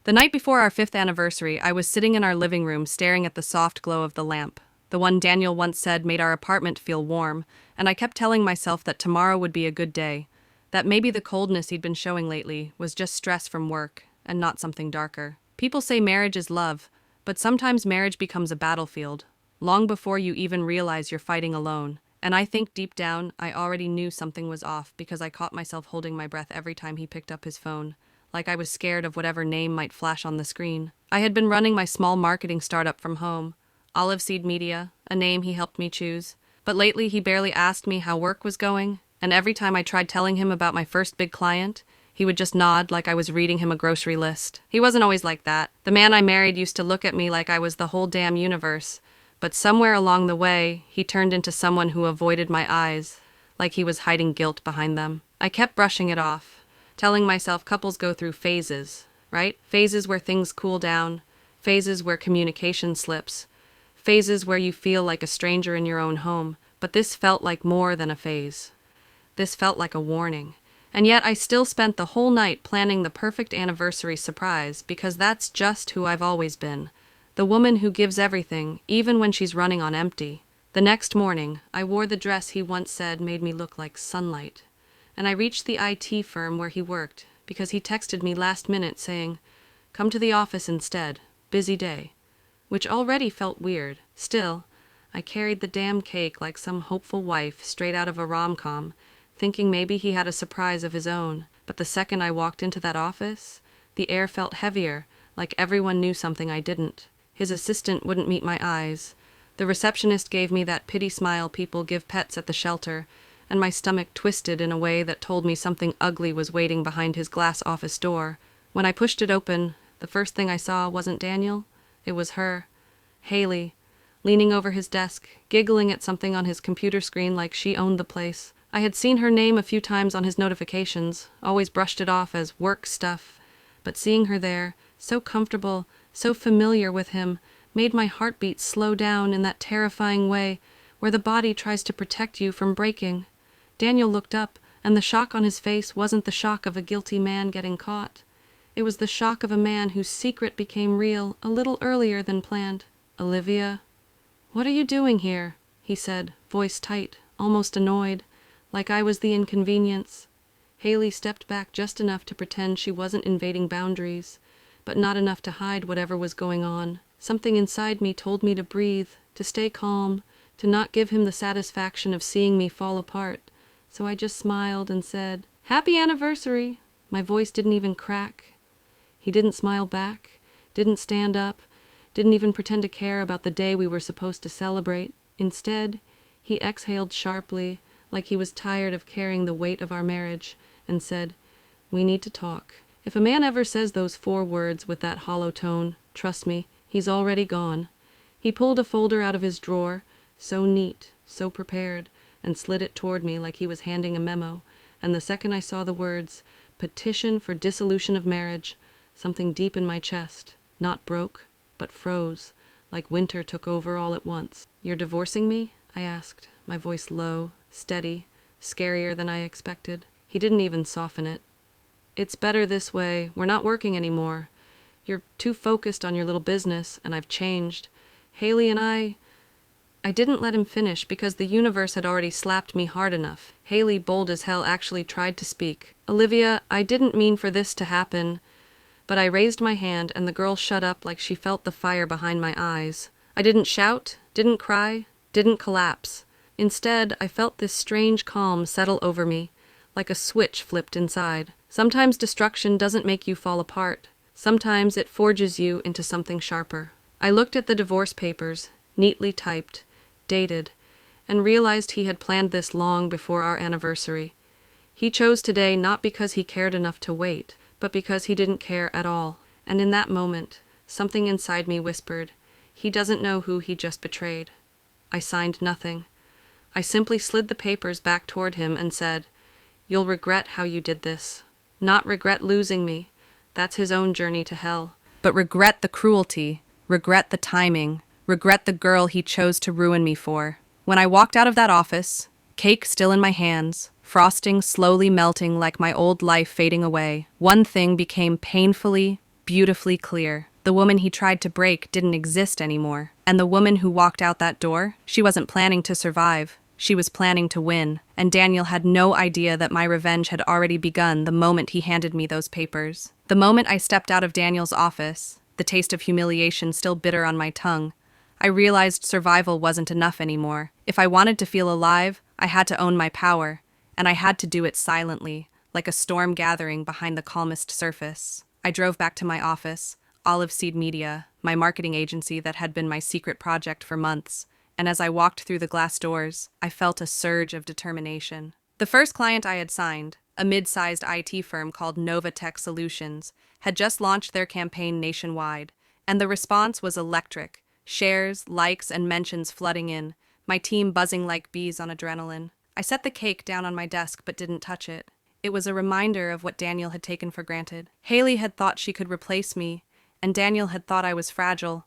The night before our 5th anniversary, I was sitting in our living room staring at the soft glow of the lamp, the one Daniel once said made our apartment feel warm, and I kept telling myself that tomorrow would be a good day, that maybe the coldness he'd been showing lately was just stress from work and not something darker. People say marriage is love, but sometimes marriage becomes a battlefield, long before you even realize you're fighting alone. And I think deep down, I already knew something was off because I caught myself holding my breath every time he picked up his phone, like I was scared of whatever name might flash on the screen. I had been running my small marketing startup from home, Olive Seed Media, a name he helped me choose. But lately he barely asked me how work was going, and every time I tried telling him about my first big client, he would just nod like I was reading him a grocery list. He wasn't always like that. The man I married used to look at me like I was the whole damn universe, but somewhere along the way, he turned into someone who avoided my eyes, like he was hiding guilt behind them. I kept brushing it off, telling myself couples go through phases, right? Phases where things cool down, phases where communication slips, phases where you feel like a stranger in your own home. But this felt like more than a phase. This felt like a warning. And yet I still spent the whole night planning the perfect anniversary surprise because that's just who I've always been. The woman who gives everything, even when she's running on empty. The next morning, I wore the dress he once said made me look like sunlight. And I reached the IT firm where he worked because he texted me last minute saying, "Come to the office instead, busy day," which already felt weird. Still, I carried the damn cake like some hopeful wife straight out of a rom-com, thinking maybe he had a surprise of his own. But the second I walked into that office, the air felt heavier, like everyone knew something I didn't. His assistant wouldn't meet my eyes. The receptionist gave me that pity smile people give pets at the shelter, and my stomach twisted in a way that told me something ugly was waiting behind his glass office door. When I pushed it open, the first thing I saw wasn't Daniel. It was her, Haley, leaning over his desk, giggling at something on his computer screen like she owned the place. I had seen her name a few times on his notifications, always brushed it off as work stuff, but seeing her there, so comfortable, so familiar with him, made my heartbeat slow down in that terrifying way where the body tries to protect you from breaking. Daniel looked up, and the shock on his face wasn't the shock of a guilty man getting caught. It was the shock of a man whose secret became real a little earlier than planned. "Olivia, what are you doing here?" he said, voice tight, almost annoyed, like I was the inconvenience. Haley stepped back just enough to pretend she wasn't invading boundaries, but not enough to hide whatever was going on. Something inside me told me to breathe, to stay calm, to not give him the satisfaction of seeing me fall apart. So I just smiled and said, "Happy anniversary!" My voice didn't even crack. He didn't smile back, didn't stand up, didn't even pretend to care about the day we were supposed to celebrate. Instead, he exhaled sharply, like he was tired of carrying the weight of our marriage, and said, "We need to talk." If a man ever says those 4 words with that hollow tone, trust me, he's already gone. He pulled a folder out of his drawer, so neat, so prepared, and slid it toward me like he was handing a memo, and the second I saw the words, "Petition for dissolution of marriage," something deep in my chest, not broke, but froze, like winter took over all at once. "You're divorcing me?" I asked, my voice low, steady, scarier than I expected. He didn't even soften it. "It's better this way. We're not working anymore. You're too focused on your little business, and I've changed. Haley and I didn't let him finish because the universe had already slapped me hard enough. Haley, bold as hell, actually tried to speak. "Olivia, I didn't mean for this to happen." But I raised my hand, and the girl shut up like she felt the fire behind my eyes. I didn't shout, didn't cry, didn't collapse. Instead, I felt this strange calm settle over me, like a switch flipped inside. Sometimes destruction doesn't make you fall apart. Sometimes it forges you into something sharper. I looked at the divorce papers, neatly typed, dated, and realized he had planned this long before our anniversary. He chose today not because he cared enough to wait, but because he didn't care at all. And in that moment, something inside me whispered, he doesn't know who he just betrayed. I signed nothing. I simply slid the papers back toward him and said, "You'll regret how you did this. Not regret losing me. That's his own journey to hell. But regret the cruelty, regret the timing, regret the girl he chose to ruin me for." When I walked out of that office, cake still in my hands, frosting slowly melting like my old life fading away, one thing became painfully, beautifully clear. The woman he tried to break didn't exist anymore. And the woman who walked out that door, she wasn't planning to survive. She was planning to win. And Daniel had no idea that my revenge had already begun the moment he handed me those papers. The moment I stepped out of Daniel's office, the taste of humiliation still bitter on my tongue, I realized survival wasn't enough anymore. If I wanted to feel alive, I had to own my power. And I had to do it silently, like a storm gathering behind the calmest surface. I drove back to my office, Olive Seed Media, my marketing agency that had been my secret project for months, and as I walked through the glass doors, I felt a surge of determination. The first client I had signed, a mid-sized IT firm called Novatech Solutions, had just launched their campaign nationwide, and the response was electric. Shares, likes, and mentions flooding in, my team buzzing like bees on adrenaline. I set the cake down on my desk but didn't touch it. It was a reminder of what Daniel had taken for granted. Haley had thought she could replace me, and Daniel had thought I was fragile.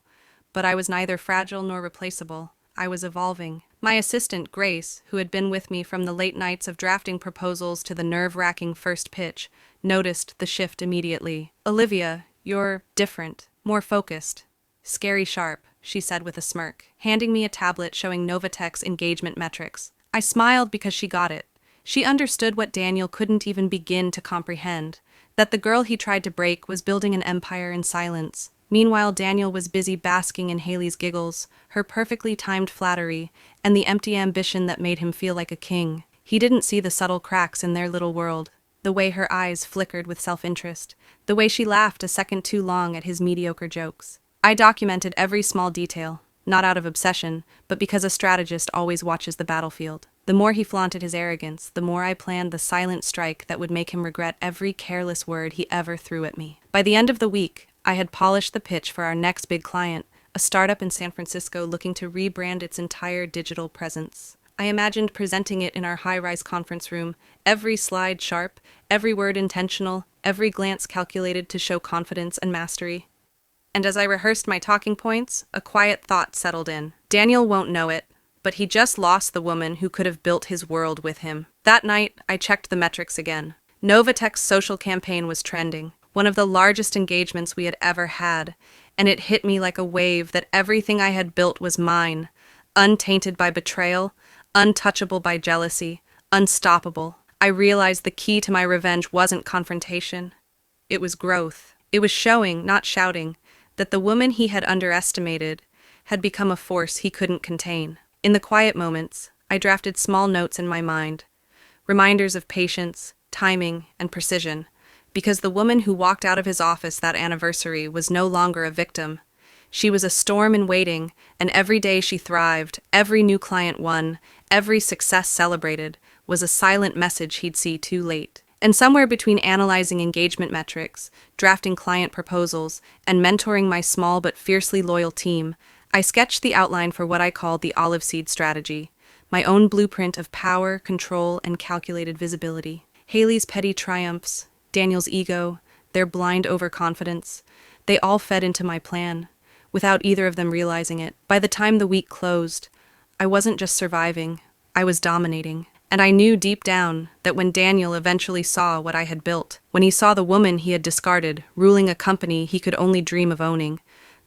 But I was neither fragile nor replaceable. I was evolving. My assistant, Grace, who had been with me from the late nights of drafting proposals to the nerve-wracking first pitch, noticed the shift immediately. "Olivia, you're different, more focused. Scary sharp," she said with a smirk, handing me a tablet showing Novatech's engagement metrics. I smiled because she got it. She understood what Daniel couldn't even begin to comprehend, that the girl he tried to break was building an empire in silence. Meanwhile, Daniel was busy basking in Haley's giggles, her perfectly timed flattery, and the empty ambition that made him feel like a king. He didn't see the subtle cracks in their little world, the way her eyes flickered with self-interest, the way she laughed a second too long at his mediocre jokes. I documented every small detail, not out of obsession, but because a strategist always watches the battlefield. The more he flaunted his arrogance, the more I planned the silent strike that would make him regret every careless word he ever threw at me. By the end of the week, I had polished the pitch for our next big client, a startup in San Francisco looking to rebrand its entire digital presence. I imagined presenting it in our high-rise conference room, every slide sharp, every word intentional, every glance calculated to show confidence and mastery. And as I rehearsed my talking points, a quiet thought settled in. Daniel won't know it, but he just lost the woman who could have built his world with him. That night, I checked the metrics again. Novatech's social campaign was trending, one of the largest engagements we had ever had, and it hit me like a wave that everything I had built was mine, untainted by betrayal, untouchable by jealousy, unstoppable. I realized the key to my revenge wasn't confrontation. It was growth. It was showing, not shouting, that the woman he had underestimated had become a force he couldn't contain. In the quiet moments, I drafted small notes in my mind, reminders of patience, timing, and precision, because the woman who walked out of his office that anniversary was no longer a victim. She was a storm in waiting, and every day she thrived, every new client won, every success celebrated, was a silent message he'd see too late. And somewhere between analyzing engagement metrics, drafting client proposals, and mentoring my small but fiercely loyal team, I sketched the outline for what I called the olive seed strategy, my own blueprint of power, control, and calculated visibility. Haley's petty triumphs, Daniel's ego, their blind overconfidence, they all fed into my plan, without either of them realizing it. By the time the week closed, I wasn't just surviving, I was dominating. And I knew deep down that when Daniel eventually saw what I had built, when he saw the woman he had discarded ruling a company he could only dream of owning,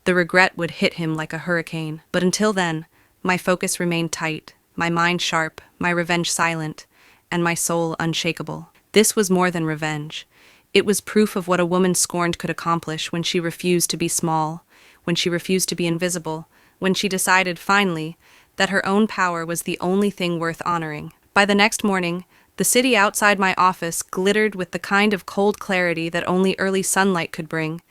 the regret would hit him like a hurricane. But until then, my focus remained tight, my mind sharp, my revenge silent, and my soul unshakable. This was more than revenge. It was proof of what a woman scorned could accomplish when she refused to be small, when she refused to be invisible, when she decided, finally, that her own power was the only thing worth honoring. By the next morning, the city outside my office glittered with the kind of cold clarity that only early sunlight could bring.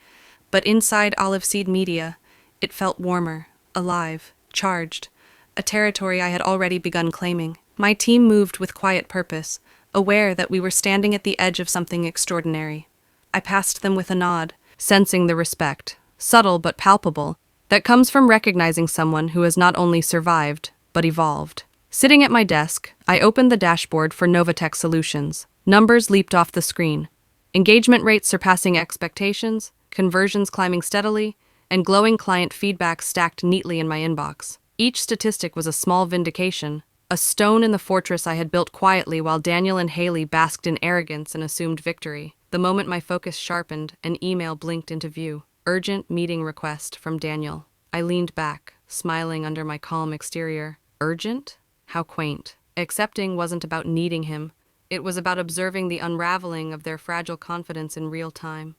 But inside Olive Seed Media, it felt warmer, alive, charged, a territory I had already begun claiming. My team moved with quiet purpose, aware that we were standing at the edge of something extraordinary. I passed them with a nod, sensing the respect, subtle but palpable, that comes from recognizing someone who has not only survived, but evolved. Sitting at my desk, I opened the dashboard for Novatech Solutions. Numbers leaped off the screen. Engagement rates surpassing expectations, conversions climbing steadily, and glowing client feedback stacked neatly in my inbox. Each statistic was a small vindication, a stone in the fortress I had built quietly while Daniel and Haley basked in arrogance and assumed victory. The moment my focus sharpened, an email blinked into view. Urgent meeting request from Daniel. I leaned back, smiling under my calm exterior. Urgent? How quaint. Accepting wasn't about needing him. It was about observing the unraveling of their fragile confidence in real time.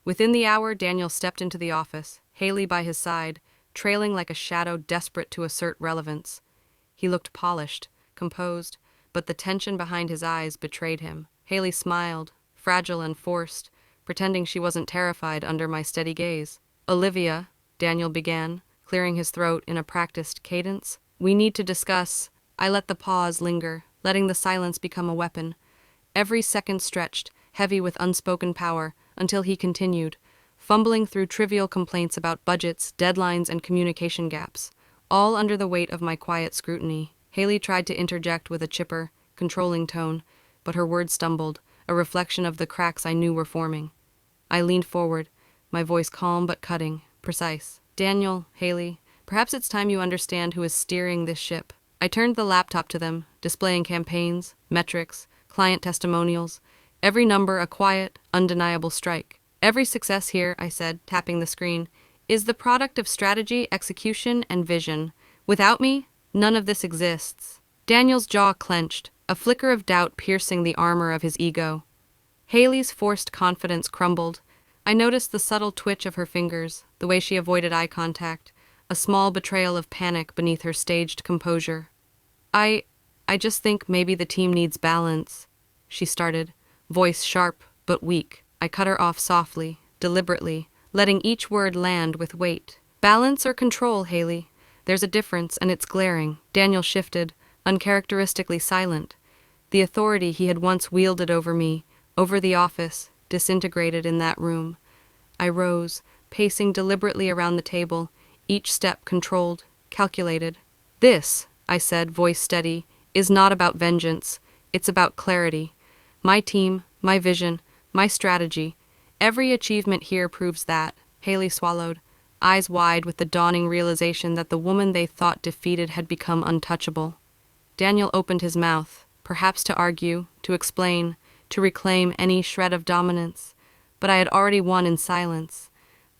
Within the hour, Daniel stepped into the office, Haley by his side, trailing like a shadow desperate to assert relevance. He looked polished, composed, but the tension behind his eyes betrayed him. Haley smiled, fragile and forced, pretending she wasn't terrified under my steady gaze. "Olivia," Daniel began, clearing his throat in a practiced cadence, "we need to discuss." I let the pause linger, letting the silence become a weapon. Every second stretched, heavy with unspoken power, until he continued, fumbling through trivial complaints about budgets, deadlines, and communication gaps, all under the weight of my quiet scrutiny. Haley tried to interject with a chipper, controlling tone, but her words stumbled, a reflection of the cracks I knew were forming. I leaned forward, my voice calm but cutting, precise. "Daniel, Haley, perhaps it's time you understand who is steering this ship." I turned the laptop to them, displaying campaigns, metrics, client testimonials, every number a quiet, undeniable strike. "Every success here," I said, tapping the screen, "is the product of strategy, execution, and vision. Without me, none of this exists." Daniel's jaw clenched, a flicker of doubt piercing the armor of his ego. Haley's forced confidence crumbled. I noticed the subtle twitch of her fingers, the way she avoided eye contact, a small betrayal of panic beneath her staged composure. I just think maybe the team needs balance," she started, voice sharp but weak. I cut her off softly, deliberately, letting each word land with weight. "Balance or control, Haley? There's a difference, and it's glaring." Daniel shifted, uncharacteristically silent. The authority he had once wielded over me, over the office, disintegrated in that room. I rose, pacing deliberately around the table, each step controlled, calculated. "This," I said, voice steady, "is not about vengeance. It's about clarity. My team, my vision, my strategy. Every achievement here proves that." Haley swallowed, eyes wide with the dawning realization that the woman they thought defeated had become untouchable. Daniel opened his mouth, perhaps to argue, to explain, to reclaim any shred of dominance. But I had already won in silence.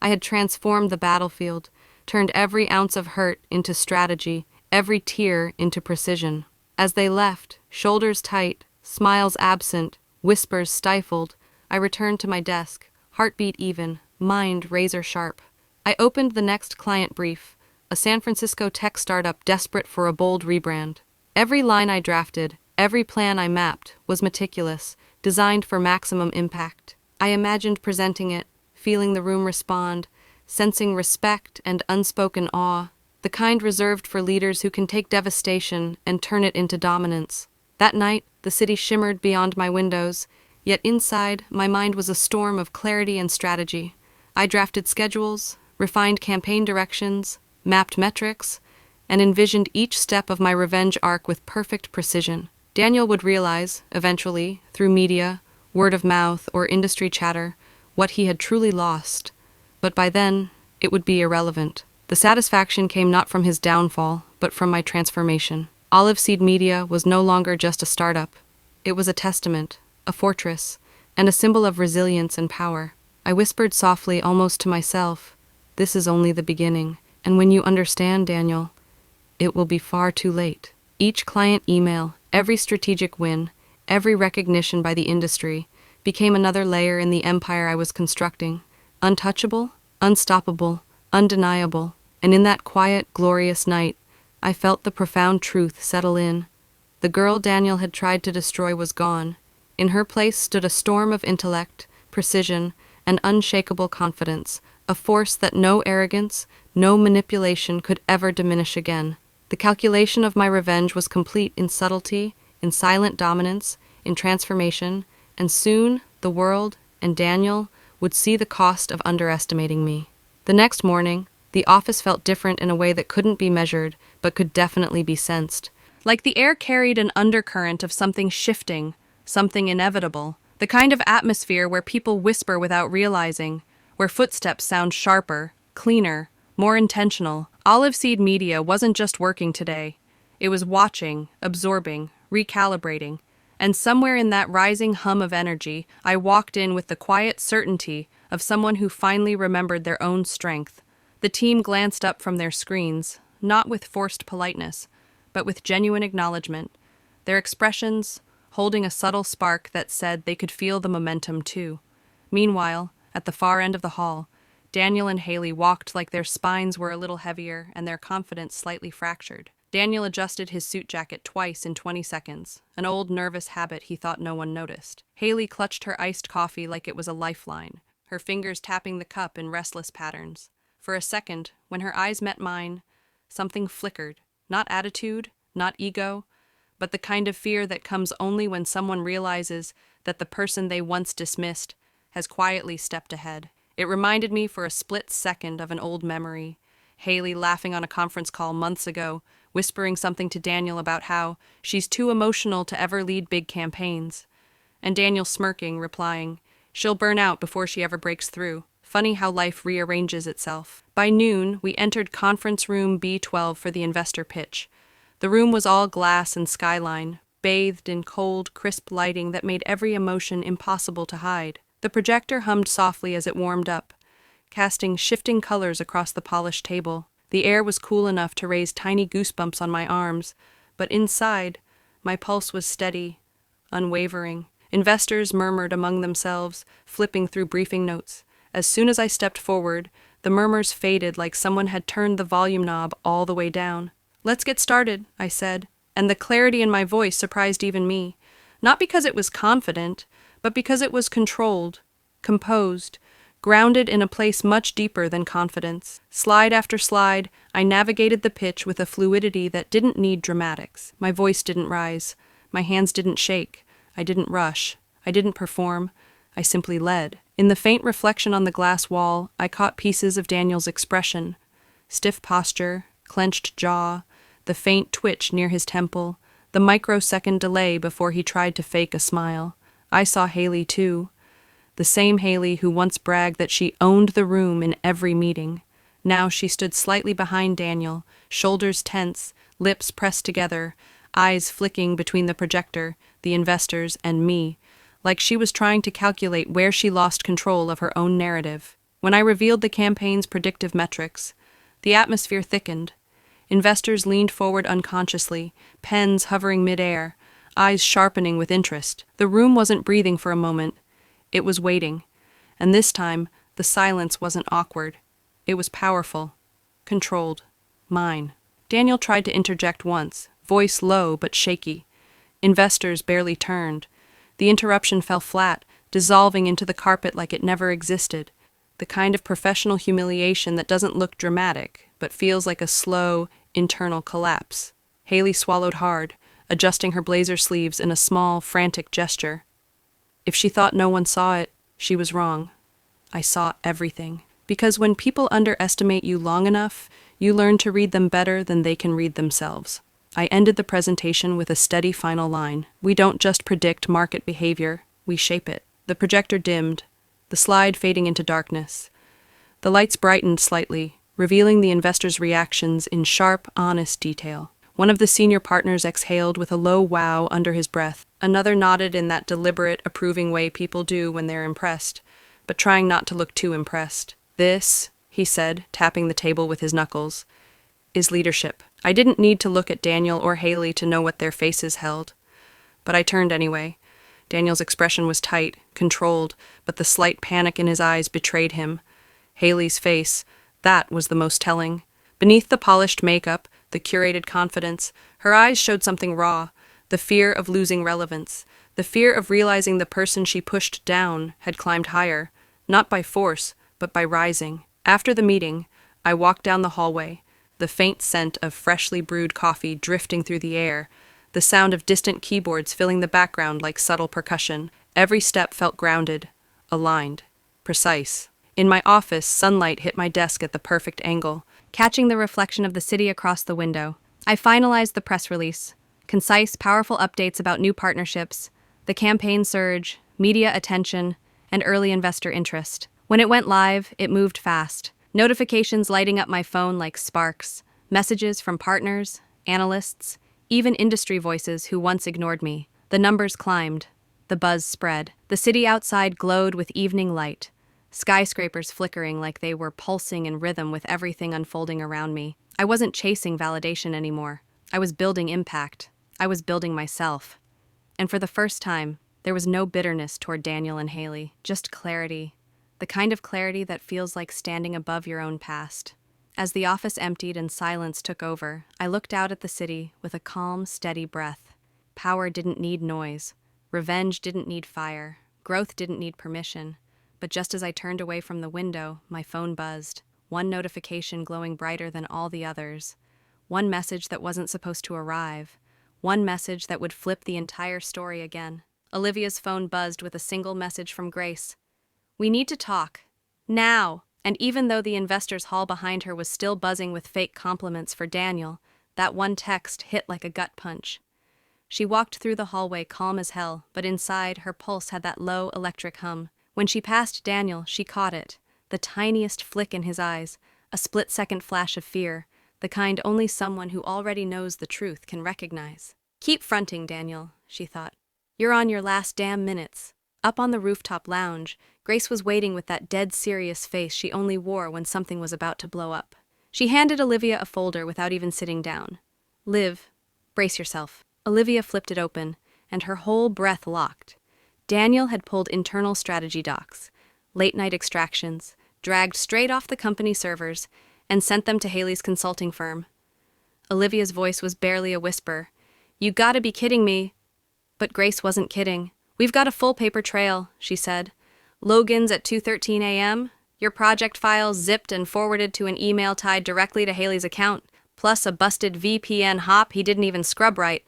I had transformed the battlefield, turned every ounce of hurt into strategy, every tear into precision. As they left, shoulders tight, smiles absent, whispers stifled, I returned to my desk, heartbeat even, mind razor sharp. I opened the next client brief, a San Francisco tech startup desperate for a bold rebrand. Every line I drafted, every plan I mapped, was meticulous, designed for maximum impact. I imagined presenting it, feeling the room respond, sensing respect and unspoken awe, the kind reserved for leaders who can take devastation and turn it into dominance. That night, the city shimmered beyond my windows, yet inside, my mind was a storm of clarity and strategy. I drafted schedules, refined campaign directions, mapped metrics, and envisioned each step of my revenge arc with perfect precision. Daniel would realize, eventually, through media, word of mouth, or industry chatter, what he had truly lost. But by then, it would be irrelevant. The satisfaction came not from his downfall, but from my transformation. Olive Seed Media was no longer just a startup. It was a testament, a fortress, and a symbol of resilience and power. I whispered softly, almost to myself, "This is only the beginning, and when you understand, Daniel, it will be far too late." Each client email, every strategic win, every recognition by the industry, became another layer in the empire I was constructing. Untouchable, unstoppable, undeniable. And in that quiet, glorious night, I felt the profound truth settle in. The girl Daniel had tried to destroy was gone. In her place stood a storm of intellect, precision, and unshakable confidence, a force that no arrogance, no manipulation could ever diminish again. The calculation of my revenge was complete in subtlety, in silent dominance, in transformation, and soon the world and Daniel would see the cost of underestimating me. The next morning, the office felt different in a way that couldn't be measured, but could definitely be sensed. Like the air carried an undercurrent of something shifting, something inevitable, the kind of atmosphere where people whisper without realizing, where footsteps sound sharper, cleaner, more intentional. Olive Seed Media wasn't just working today. It was watching, absorbing, recalibrating, And somewhere in that rising hum of energy, I walked in with the quiet certainty of someone who finally remembered their own strength. The team glanced up from their screens, not with forced politeness, but with genuine acknowledgement, their expressions holding a subtle spark that said they could feel the momentum too. Meanwhile, at the far end of the hall, Daniel and Haley walked like their spines were a little heavier and their confidence slightly fractured. Daniel adjusted his suit jacket twice in 20 seconds, an old nervous habit he thought no one noticed. Haley clutched her iced coffee like it was a lifeline, her fingers tapping the cup in restless patterns. For a second, when her eyes met mine, something flickered. Not attitude, not ego, but the kind of fear that comes only when someone realizes that the person they once dismissed has quietly stepped ahead. It reminded me for a split second of an old memory. Haley laughing on a conference call months ago, whispering something to Daniel about how she's too emotional to ever lead big campaigns. And Daniel smirking, replying, she'll burn out before she ever breaks through. Funny how life rearranges itself. By noon, we entered conference room B12 for the investor pitch. The room was all glass and skyline, bathed in cold, crisp lighting that made every emotion impossible to hide. The projector hummed softly as it warmed up, casting shifting colors across the polished table. The air was cool enough to raise tiny goosebumps on my arms, but inside, my pulse was steady, unwavering. Investors murmured among themselves, flipping through briefing notes. As soon as I stepped forward, the murmurs faded like someone had turned the volume knob all the way down. "Let's get started," I said, and the clarity in my voice surprised even me. Not because it was confident, but because it was controlled, composed, grounded in a place much deeper than confidence. Slide after slide, I navigated the pitch with a fluidity that didn't need dramatics. My voice didn't rise. My hands didn't shake. I didn't rush. I didn't perform. I simply led. In the faint reflection on the glass wall, I caught pieces of Daniel's expression. Stiff posture, clenched jaw, the faint twitch near his temple, the microsecond delay before he tried to fake a smile. I saw Haley too. The same Haley who once bragged that she owned the room in every meeting. Now she stood slightly behind Daniel, shoulders tense, lips pressed together, eyes flicking between the projector, the investors, and me, like she was trying to calculate where she lost control of her own narrative. When I revealed the campaign's predictive metrics, the atmosphere thickened. Investors leaned forward unconsciously, pens hovering midair, eyes sharpening with interest. The room wasn't breathing for a moment. It was waiting. And this time, the silence wasn't awkward. It was powerful, controlled, mine. Daniel tried to interject once, voice low but shaky. Investors barely turned. The interruption fell flat, dissolving into the carpet like it never existed. The kind of professional humiliation that doesn't look dramatic, but feels like a slow, internal collapse. Haley swallowed hard, adjusting her blazer sleeves in a small, frantic gesture. If she thought no one saw it, she was wrong. I saw everything. Because when people underestimate you long enough, you learn to read them better than they can read themselves. I ended the presentation with a steady final line. We don't just predict market behavior, we shape it. The projector dimmed, the slide fading into darkness. The lights brightened slightly, revealing the investors' reactions in sharp, honest detail. One of the senior partners exhaled with a low wow under his breath. Another nodded in that deliberate, approving way people do when they're impressed, but trying not to look too impressed. "This," he said, tapping the table with his knuckles, "is leadership." I didn't need to look at Daniel or Haley to know what their faces held. But I turned anyway. Daniel's expression was tight, controlled, but the slight panic in his eyes betrayed him. Haley's face, that was the most telling. Beneath the polished makeup, the curated confidence, her eyes showed something raw, the fear of losing relevance, the fear of realizing the person she pushed down had climbed higher, not by force, but by rising. After the meeting, I walked down the hallway, the faint scent of freshly brewed coffee drifting through the air, the sound of distant keyboards filling the background like subtle percussion. Every step felt grounded, aligned, precise. In my office, sunlight hit my desk at the perfect angle, catching the reflection of the city across the window. I finalized the press release. Concise, powerful updates about new partnerships, the campaign surge, media attention, and early investor interest. When it went live, it moved fast. Notifications lighting up my phone like sparks, messages from partners, analysts, even industry voices who once ignored me. The numbers climbed. The buzz spread. The city outside glowed with evening light, skyscrapers flickering like they were pulsing in rhythm with everything unfolding around me. I wasn't chasing validation anymore. I was building impact. I was building myself. And for the first time, there was no bitterness toward Daniel and Haley, just clarity. The kind of clarity that feels like standing above your own past. As the office emptied and silence took over, I looked out at the city with a calm, steady breath. Power didn't need noise. Revenge didn't need fire. Growth didn't need permission. But just as I turned away from the window, my phone buzzed. One notification glowing brighter than all the others. One message that wasn't supposed to arrive. One message that would flip the entire story again. Olivia's phone buzzed with a single message from Grace. "We need to talk. Now." And even though the investors' hall behind her was still buzzing with fake compliments for Daniel, that one text hit like a gut punch. She walked through the hallway calm as hell, but inside, her pulse had that low electric hum. When she passed Daniel, she caught it. The tiniest flick in his eyes, a split-second flash of fear, the kind only someone who already knows the truth can recognize. "Keep fronting, Daniel," she thought. "You're on your last damn minutes." Up on the rooftop lounge, Grace was waiting with that dead serious face she only wore when something was about to blow up. She handed Olivia a folder without even sitting down. "Liv, brace yourself." Olivia flipped it open, and her whole breath locked. Daniel had pulled internal strategy docs, late-night extractions, dragged straight off the company servers, and sent them to Haley's consulting firm. Olivia's voice was barely a whisper. "You gotta be kidding me." But Grace wasn't kidding. "We've got a full paper trail," she said. "Logan's at 2:13 a.m., your project files zipped and forwarded to an email tied directly to Haley's account, plus a busted VPN hop he didn't even scrub right.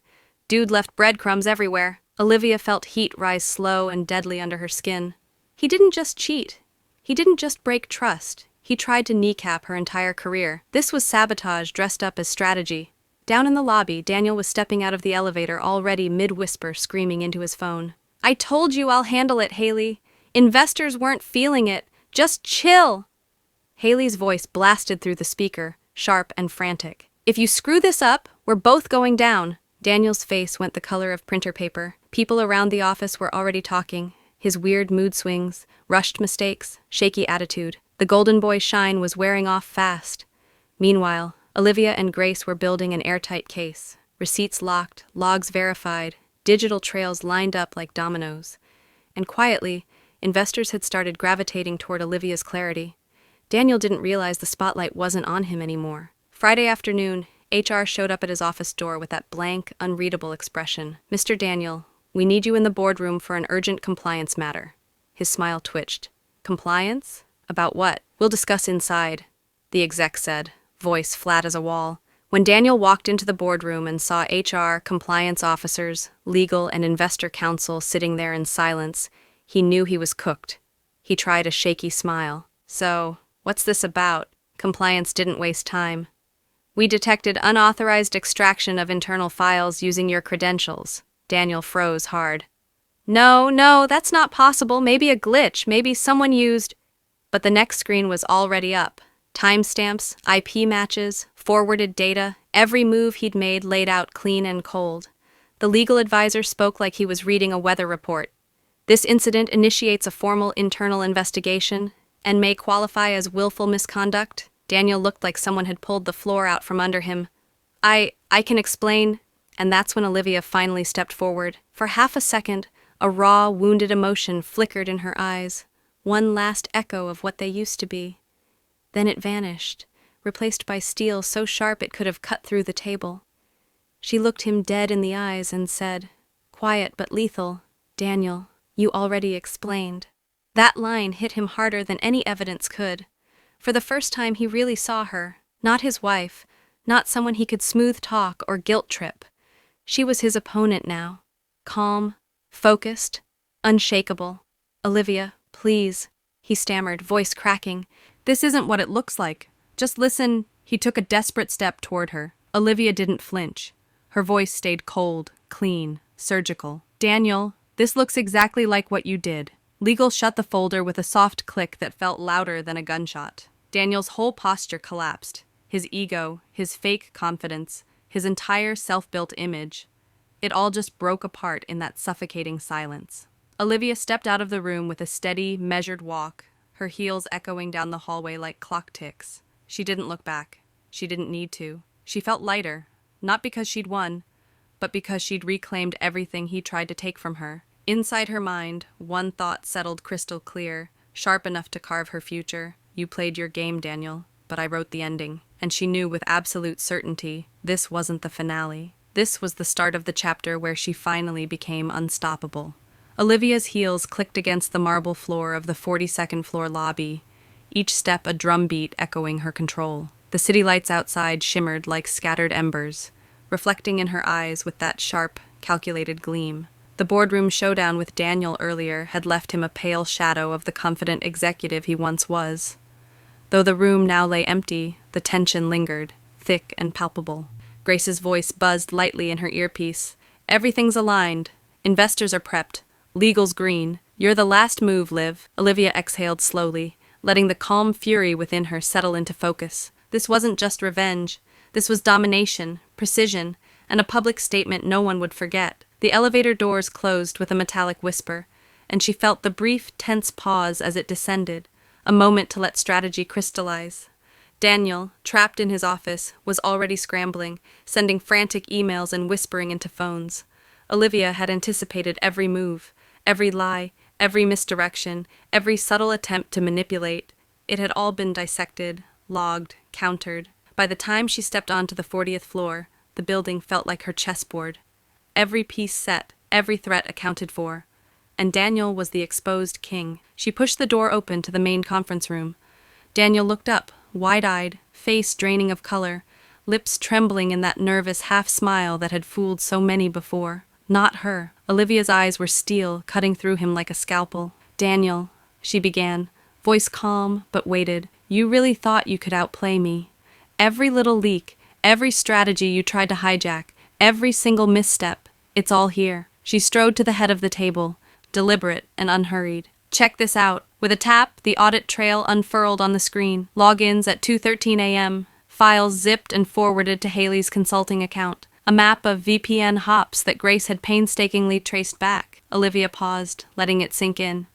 Dude left breadcrumbs everywhere." Olivia felt heat rise slow and deadly under her skin. He didn't just cheat. He didn't just break trust. He tried to kneecap her entire career. This was sabotage dressed up as strategy. Down in the lobby, Daniel was stepping out of the elevator, already mid-whisper, screaming into his phone. "I told you I'll handle it, Haley. Investors weren't feeling it. Just chill." Haley's voice blasted through the speaker, sharp and frantic. "If you screw this up, we're both going down." Daniel's face went the color of printer paper. People around the office were already talking. His weird mood swings, rushed mistakes, shaky attitude. The golden boy's shine was wearing off fast. Meanwhile, Olivia and Grace were building an airtight case. Receipts locked, logs verified, digital trails lined up like dominoes. And quietly, investors had started gravitating toward Olivia's clarity. Daniel didn't realize the spotlight wasn't on him anymore. Friday afternoon, HR showed up at his office door with that blank, unreadable expression. "Mr. Daniel, we need you in the boardroom for an urgent compliance matter." His smile twitched. "Compliance? About what?" "We'll discuss inside," the exec said, voice flat as a wall. When Daniel walked into the boardroom and saw HR, compliance officers, legal, and investor counsel sitting there in silence, he knew he was cooked. He tried a shaky smile. "So, what's this about?" Compliance didn't waste time. "We detected unauthorized extraction of internal files using your credentials." Daniel froze hard. No, that's not possible. Maybe a glitch. Maybe someone used..." But the next screen was already up. Timestamps, IP matches, forwarded data, every move he'd made laid out clean and cold. The legal advisor spoke like he was reading a weather report. "This incident initiates a formal internal investigation and may qualify as willful misconduct." Daniel looked like someone had pulled the floor out from under him. I can explain." And that's when Olivia finally stepped forward. For half a second, a raw, wounded emotion flickered in her eyes. One last echo of what they used to be. Then it vanished, replaced by steel so sharp it could have cut through the table. She looked him dead in the eyes and said, quiet but lethal, "Daniel, you already explained." That line hit him harder than any evidence could. For the first time he really saw her, not his wife, not someone he could smooth talk or guilt trip. She was his opponent now, calm, focused, unshakable. "Olivia, please," he stammered, voice cracking. "This isn't what it looks like. Just listen." He took a desperate step toward her. Olivia didn't flinch. Her voice stayed cold, clean, surgical. "Daniel, this looks exactly like what you did." Legal shut the folder with a soft click that felt louder than a gunshot. Daniel's whole posture collapsed. His ego, his fake confidence, his entire self-built image. It all just broke apart in that suffocating silence. Olivia stepped out of the room with a steady, measured walk, her heels echoing down the hallway like clock ticks. She didn't look back. She didn't need to. She felt lighter, not because she'd won, but because she'd reclaimed everything he tried to take from her. Inside her mind, one thought settled crystal clear, sharp enough to carve her future. You played your game, Daniel, but I wrote the ending. And she knew with absolute certainty this wasn't the finale. This was the start of the chapter where she finally became unstoppable. Olivia's heels clicked against the marble floor of the 42nd floor lobby, each step a drumbeat echoing her control. The city lights outside shimmered like scattered embers, reflecting in her eyes with that sharp, calculated gleam. The boardroom showdown with Daniel earlier had left him a pale shadow of the confident executive he once was. Though the room now lay empty, the tension lingered, thick and palpable. Grace's voice buzzed lightly in her earpiece. Everything's aligned. Investors are prepped. Legal's green. You're the last move, Liv. Olivia exhaled slowly, letting the calm fury within her settle into focus. This wasn't just revenge. This was domination, precision, and a public statement no one would forget. The elevator doors closed with a metallic whisper, and she felt the brief, tense pause as it descended, a moment to let strategy crystallize. Daniel, trapped in his office, was already scrambling, sending frantic emails and whispering into phones. Olivia had anticipated every move, every lie, every misdirection, every subtle attempt to manipulate. It had all been dissected, logged, countered. By the time she stepped onto the 40th floor, the building felt like her chessboard. Every piece set, every threat accounted for. And Daniel was the exposed king. She pushed the door open to the main conference room. Daniel looked up, wide-eyed, face draining of color, lips trembling in that nervous half-smile that had fooled so many before. Not her. Olivia's eyes were steel, cutting through him like a scalpel. "Daniel," she began, voice calm but weighted, "you really thought you could outplay me. Every little leak, every strategy you tried to hijack, every single misstep, it's all here." She strode to the head of the table, deliberate and unhurried. "Check this out." With a tap, the audit trail unfurled on the screen. Logins at 2:13 a.m. Files zipped and forwarded to Haley's consulting account. A map of VPN hops that Grace had painstakingly traced back. Olivia paused, letting it sink in.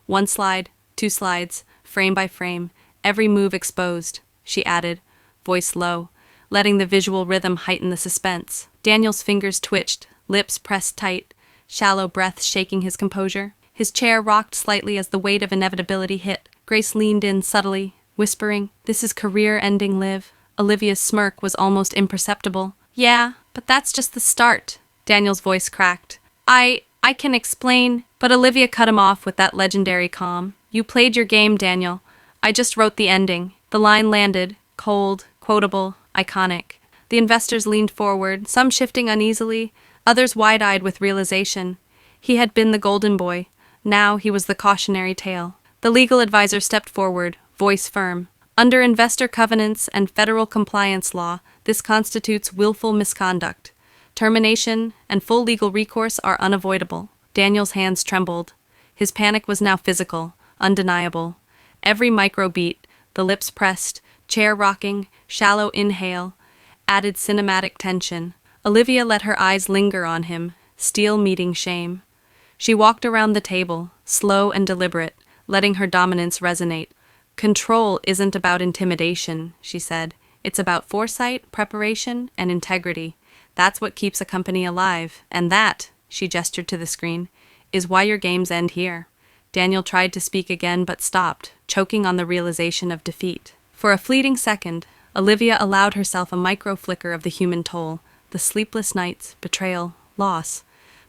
One slide, two slides, frame by frame, every move exposed, she added, voice low, letting the visual rhythm heighten the suspense. Daniel's fingers twitched, lips pressed tight, shallow breaths shaking his composure. His chair rocked slightly as the weight of inevitability hit. Grace leaned in subtly, whispering, "This is career-ending, Liv." Olivia's smirk was almost imperceptible. "Yeah, but that's just the start." Daniel's voice cracked. I can explain," but Olivia cut him off with that legendary calm. "You played your game, Daniel. I just wrote the ending." The line landed, cold, quotable, iconic. The investors leaned forward, some shifting uneasily, others wide-eyed with realization. He had been the golden boy. Now he was the cautionary tale. The legal advisor stepped forward, voice firm. "Under investor covenants and federal compliance law, this constitutes willful misconduct. Termination and full legal recourse are unavoidable." Daniel's hands trembled. His panic was now physical, undeniable. Every microbeat, the lips pressed, chair rocking, shallow inhale, added cinematic tension. Olivia let her eyes linger on him, steel meeting shame. She walked around the table, slow and deliberate, letting her dominance resonate. "Control isn't about intimidation," she said. "It's about foresight, preparation, and integrity. That's what keeps a company alive. And that," she gestured to the screen, "is why your games end here." Daniel tried to speak again but stopped, choking on the realization of defeat. For a fleeting second, Olivia allowed herself a micro-flicker of the human toll, the sleepless nights, betrayal, loss,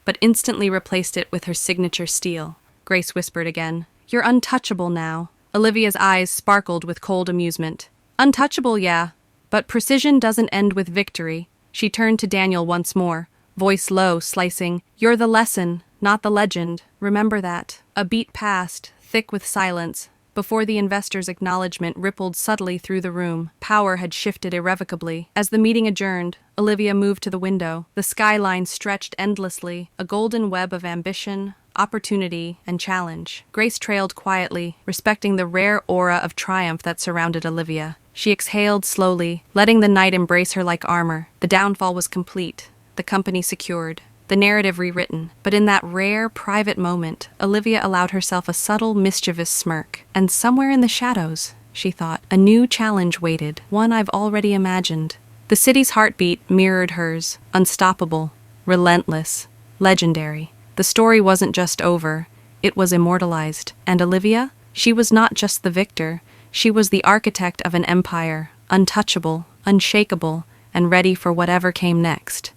but instantly replaced it with her signature steel. Grace whispered again, "You're untouchable now." Olivia's eyes sparkled with cold amusement. "Untouchable, yeah, but precision doesn't end with victory." She turned to Daniel once more, voice low, slicing, "You're the lesson, not the legend. Remember that." A beat passed, thick with silence, before the investor's acknowledgement rippled subtly through the room. Power had shifted irrevocably. As the meeting adjourned, Olivia moved to the window. The skyline stretched endlessly, a golden web of ambition, opportunity, and challenge. Grace trailed quietly, respecting the rare aura of triumph that surrounded Olivia. She exhaled slowly, letting the night embrace her like armor. The downfall was complete, the company secured, the narrative rewritten. But in that rare, private moment, Olivia allowed herself a subtle, mischievous smirk. And somewhere in the shadows, she thought, a new challenge waited, one I've already imagined. The city's heartbeat mirrored hers, unstoppable, relentless, legendary. The story wasn't just over, it was immortalized. And Olivia? She was not just the victor, she was the architect of an empire, untouchable, unshakable, and ready for whatever came next.